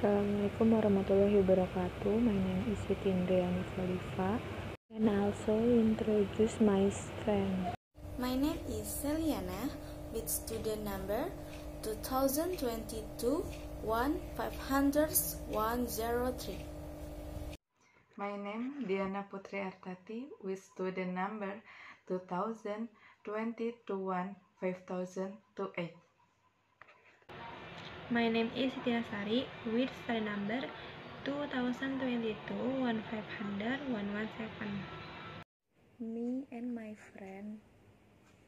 Assalamualaikum warahmatullahi wabarakatuh. My name is Siti Indriani Khalifa and also introduce my friend. My name is Celiana with student number 2022-1500-103. My name Diana Putri Artati with student number 2022-15028. My name is Siti Nasari with study number 2022-1500-117. Me and my friend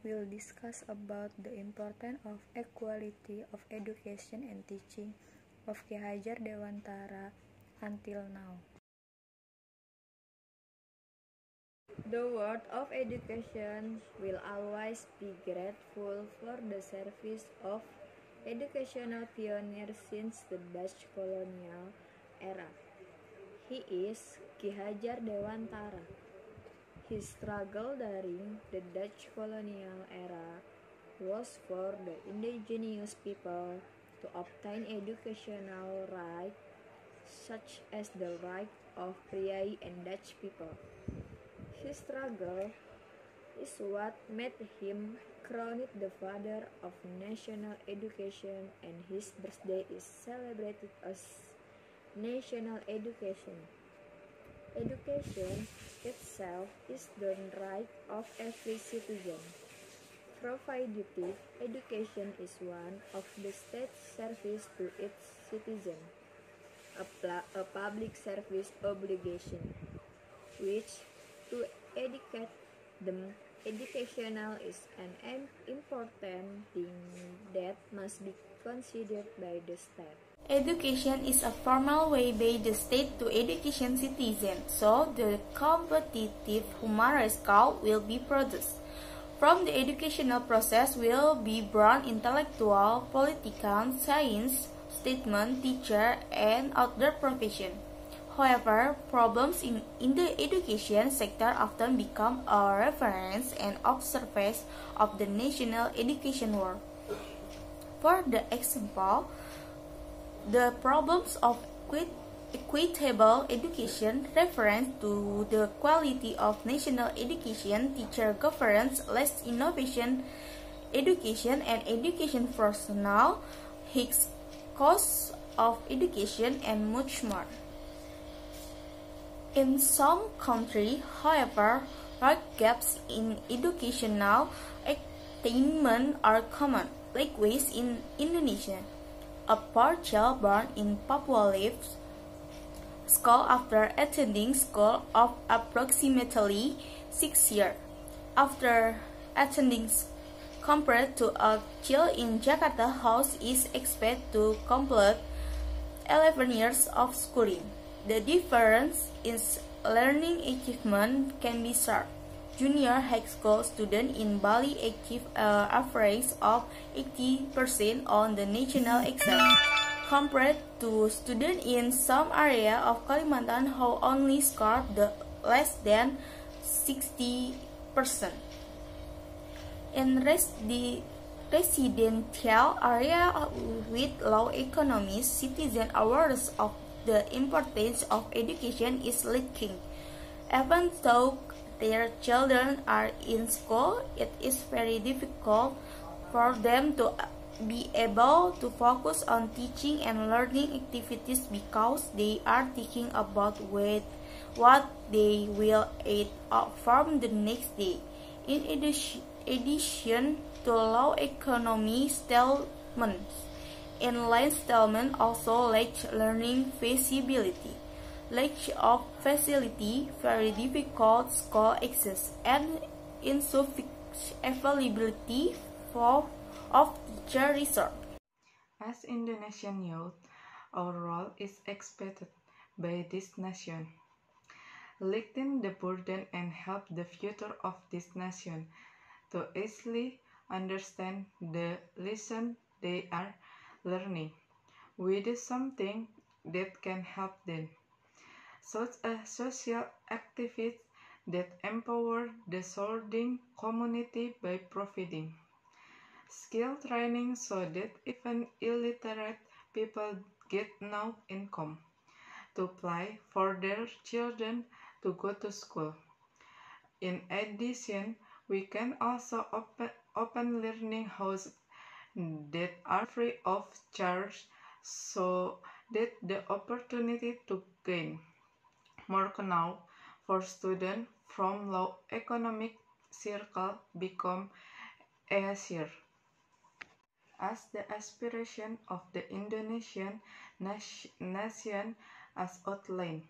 will discuss about the importance of equality of education and teaching of Ki Hajar Dewantara until now. The world of education will always be grateful for the service of educational pioneers since the Dutch colonial era. He is Ki Hajar Dewantara. His struggle during the Dutch colonial era was for the indigenous people to obtain educational rights such as the right of Priai and Dutch people. His struggle is what made him crowned the father of national education, and his birthday is celebrated as National Education. Education itself is the right of every citizen. Provided education is one of the state's service to its citizens, a public service obligation, which to educate them. Educational is an important thing that must be considered by the state. Education is a formal way by the state to education citizens, so the competitive human rights code will be produced. From the educational process will be born intellectual, political, science, statement, teacher, and other profession. However, problems in the education sector often become a reference and observance of the national education world. For the example, the problems of equitable education reference to the quality of national education, teacher governance, less innovation, education and education personnel, high costs of education, and much more. In some countries, however, large gaps in educational attainment are common. Likewise, in Indonesia, a poor child born in Papua leaves school after attending school of approximately 6 years. After attending compared to a child in Jakarta house is expected to complete 11 years of schooling. The difference in learning achievement can be sharp. Junior high school students in Bali achieve an average of 80% on the national exam, compared to students in some area of Kalimantan who only score less than 60%. In residential area with low economies, citizen awareness of the importance of education is lacking. Even though their children are in school, it is very difficult for them to be able to focus on teaching and learning activities because they are thinking about what they will eat from the next day. In addition to low economy settlements, inland settlement also lack learning feasibility, lack of facility, very difficult school access, and insufficient availability of teacher resource. As Indonesian youth, our role is expected by this nation. Lighten the burden and help the future of this nation to easily understand the lesson they are learning. We do something that can help them, such as social activities that empower the surrounding community by providing skill training so that even illiterate people get enough income to apply for their children to go to school. In addition, we can also open learning houses that are free of charge so that the opportunity to gain more knowledge for students from low economic circle become easier. As the aspiration of the Indonesian nation as outlined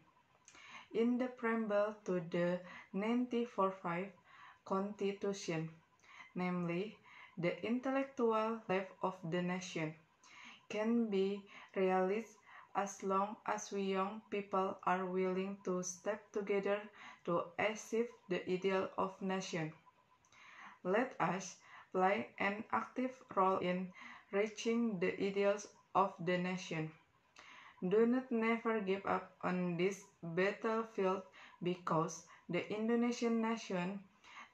in the preamble to the 1945 Constitution, namely, the intellectual life of the nation, can be realized as long as we young people are willing to step together to achieve the ideal of nation. Let us play an active role in reaching the ideals of the nation. Do not never give up on this battlefield because the Indonesian nation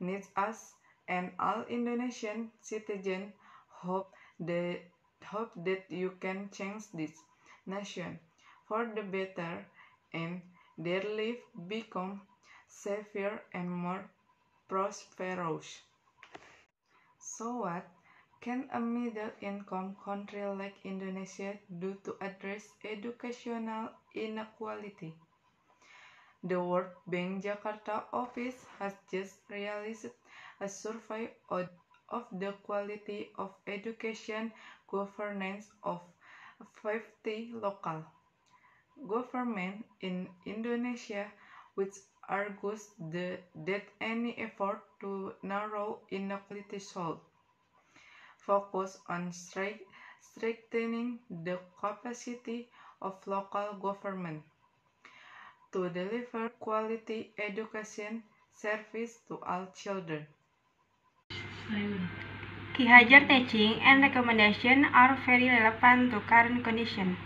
needs us, and all Indonesian citizens hope that you can change this nation for the better and their life become safer and more prosperous. So what can a middle-income country like Indonesia do to address educational inequality? The World Bank Jakarta office has just released a survey of the quality of education governance of 50 local governments in Indonesia, which argues that any effort to narrow inequality should focus on strengthening the capacity of local government to deliver quality education service to all children. Ki Hajar teaching and recommendation are very relevant to current condition.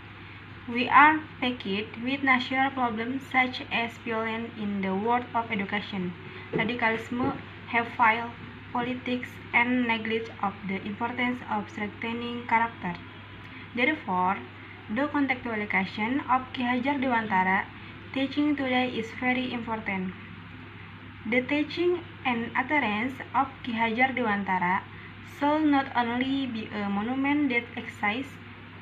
We are faced with national problems such as violence in the world of education, radicalism, hate politics, and neglect of the importance of strengthening character. Therefore, the contextualization of Ki Hajar Dewantara teaching today is very important. The teaching and utterance of Ki Hajar Dewantara should not only be a monument that exists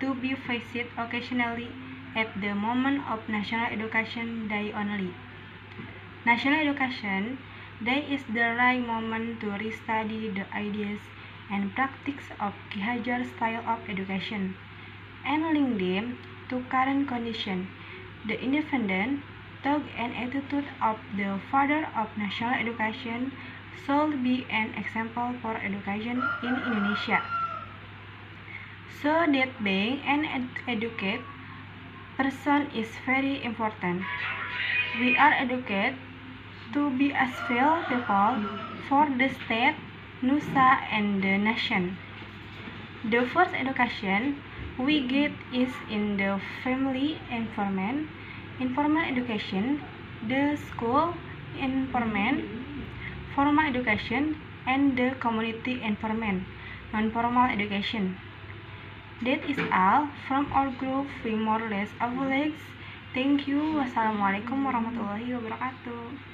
to be visited occasionally at the moment of National Education Day only. National Education Day is the right moment to restudy the ideas and practice of Ki Hajar's style of education and link them to current conditions. The independent thought and attitude of the father of national education should be an example for education in Indonesia. So that being an educated person is very important. We are educated to be as well people for the state, nusa, and the nation. The first education we get is in the family environment, informal education, the school environment, formal education, and the community environment, non-formal education. That is all from our group. We more or less acknowledge. Thank you. Wassalamualaikum warahmatullahi wabarakatuh.